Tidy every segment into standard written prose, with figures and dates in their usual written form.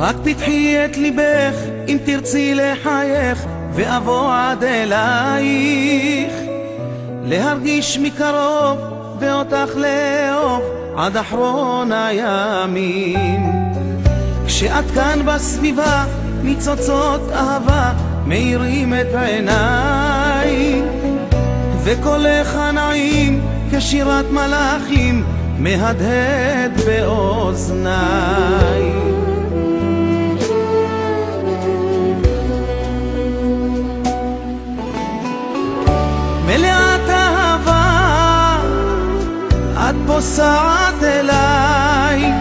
רק פתחי את ליבך אם תרצי לחייך, ואבוא עד אלייך להרגיש מקרוב ואותך לאהוב עד אחרון הימים. כשאת כאן בסביבה ניצוצות אהבה מאירים את עיניי, וקולך הנעים כשירת מלאכים מהדהד באוזניי. מלאת אהבה את פוסעת אליי,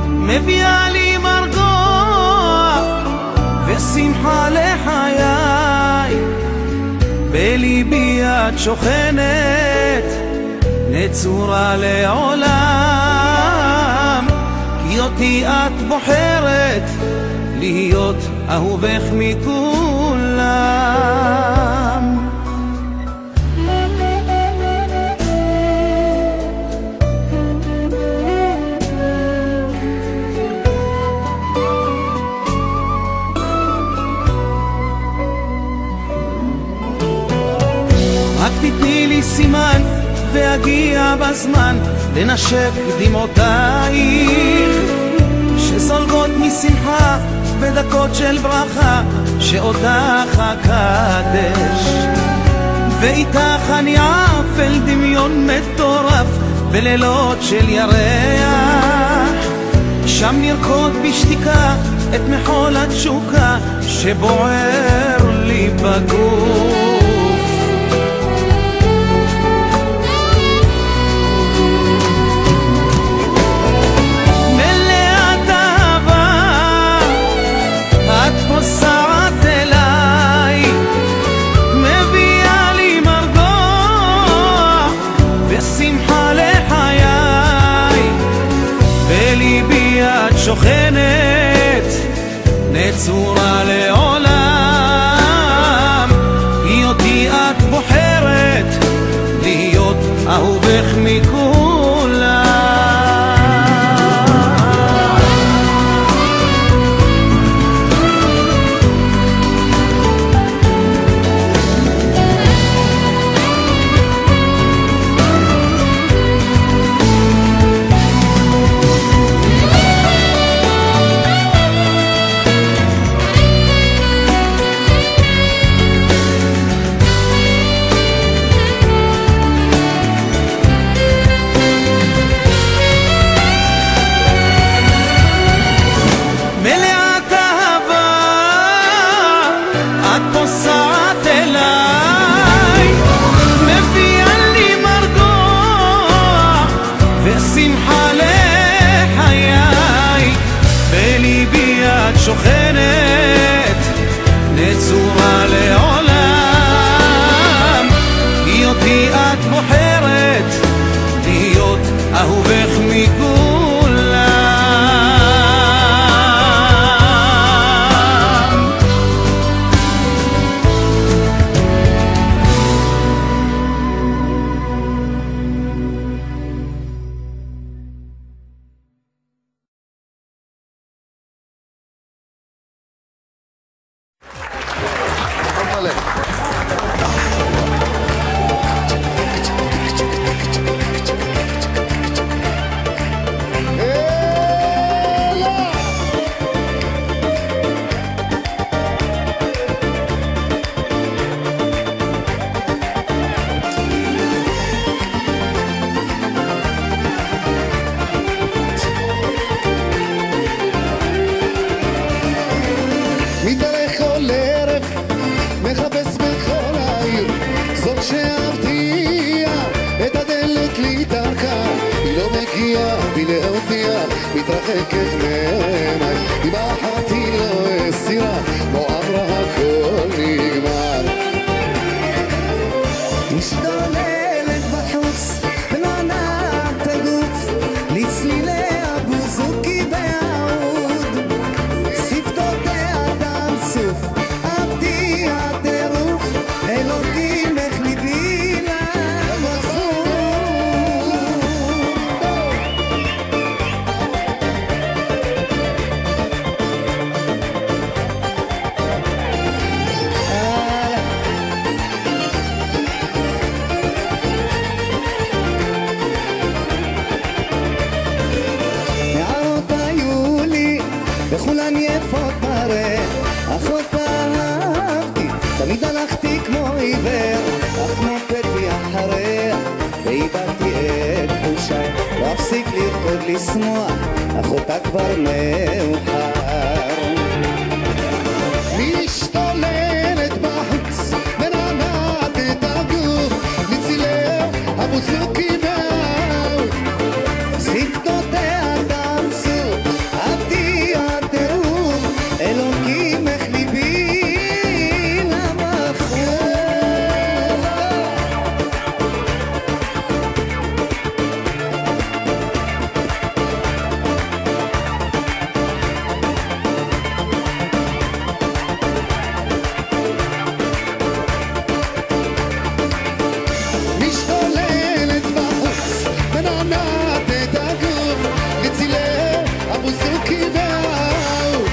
מביאה לי מרגוע ושמחה לחיי. בליבי את שוכנת נצורה לעולם, כי אותי את בוחרת להיות אהובך מכולם. רק תתני לי סימן ואגיע בזמן לנשק דמעותייך שזולגות משמחה בדקות של ברכה שאותך אקדש. ואיתך אני עף אל דמיון מטורף בלילות של ירח, שם נרקוד בשתיקה את מחול התשוקה שבוער לי בגוף. פוסעת אליי, מביאה לי מרגוע ושמחה לחיי. בליבי את שוכנת נצורה לעולם, כי אותי את בוחרת להיות אהובך מכולם. שוכנת נצורה לעולם, כי אותי את בוחרת להיות אהובך מכולם. מתרחקת ממני, בחרתי לא אסירה, כמו אמרה הכל נגמר. משתוללת בחוץ ולא נעת הגוף לצלילי הבוזוקי והעוד, שפתותיה דם סוף עבדי הטירוף, אלוקים איך ליבי לך בחור. לשמוח, אך אותה כבר מאוחר. משתוללת בחוץ מנענעת את הגוף לצילי הבוזוקי והאהוב שפתותיה דמצו, עבדי הטירוף, אלוקים איך ליבי למכור. משתוללת בחוץ מנענעת את הגוף לצילי הבוזוקי והאהוב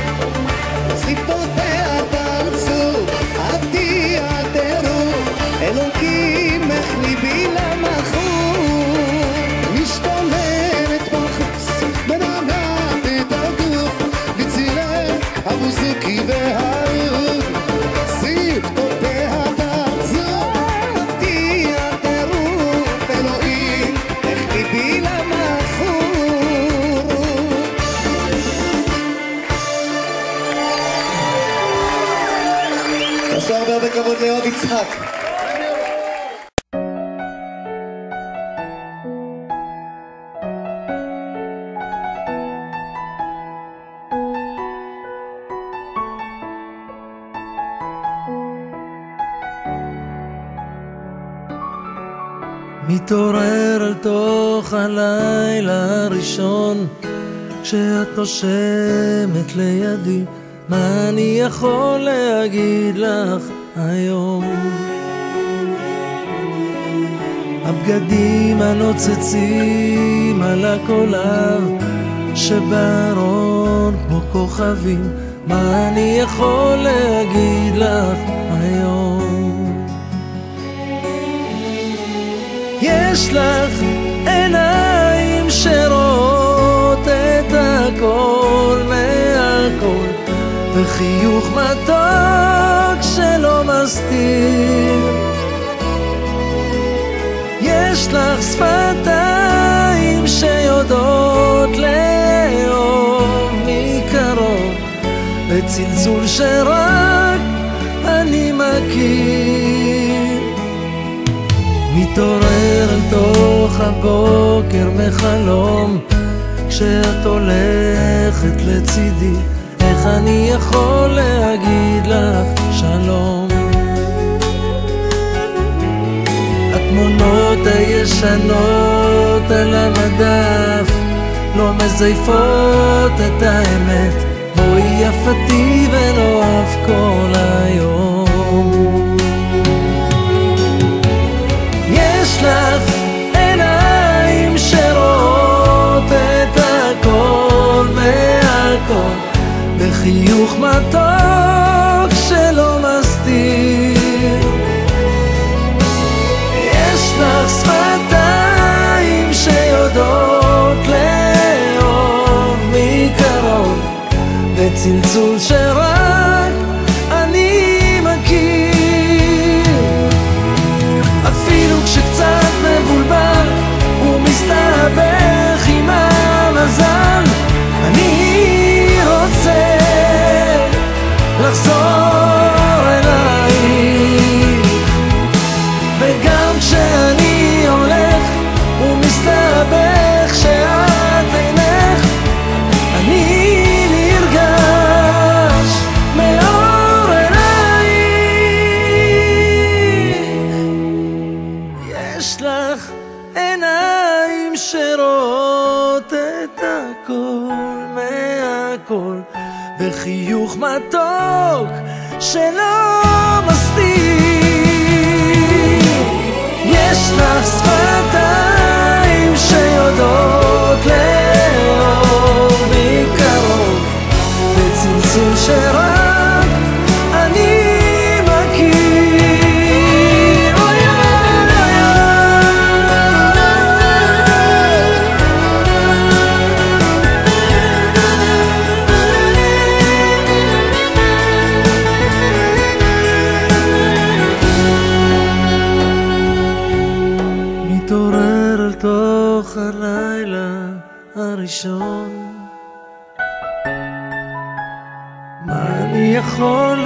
שפתותיה דמצו, עבדי הטירוף, אלוקים איך ליבי למכור. משתוללת בחוץ מנענעת את הגוף לצילי הבוזוקי והאהוב שפתותיה דמצו עבדי הטירוף, אלוהים איך ליבי למכור. עשו הרבה כבוד לאוהב יצחק. מתעורר אל תוך הלילה הראשון כשאת נושמת לידי, מה אני יכול להגיד לך היום? הבגדים הנוצצים על הקולב שבארון כמו כוכבים, מה אני יכול להגיד לך היום? יש לך עיניים שרואות את הכל מהכל, וחיוך מתוק שלא מסתיר. יש לך שפתיים שיודעות לאהוב מקרוב, בצלצול שרק אני מכיר. מתעורר אל תוך הבוקר מחלום כשאת הולכת לצידי, איך אני יכול להגיד לך שלום? התמונות הישנות על המדף לא מזייפות את האמת, בואי יפתי ונאהב כל היום. יש לך עיניים שרואות את הכל מהכל, בחיוך מתוק שלא מסתיר. יש לך שפתיים שיודעות לאהוב מקרוב, בצלצול שרק אני מכיר. אפילו כשקצת מבולבל ומסתבך עם המזל, אני רוצה לחזור אלייך. וגם כשאני הולך ומסתבך שאת אינך, אני נרגש מאור אלייך. יש לך עיניים שרואות את הכל מהכל, וחיוך מתוק שלא מסתיר. יש לך שפתיים שיודעות לאהוב מקרוב, בצלצול שרק אני מכיר. אוי אוי אוי כל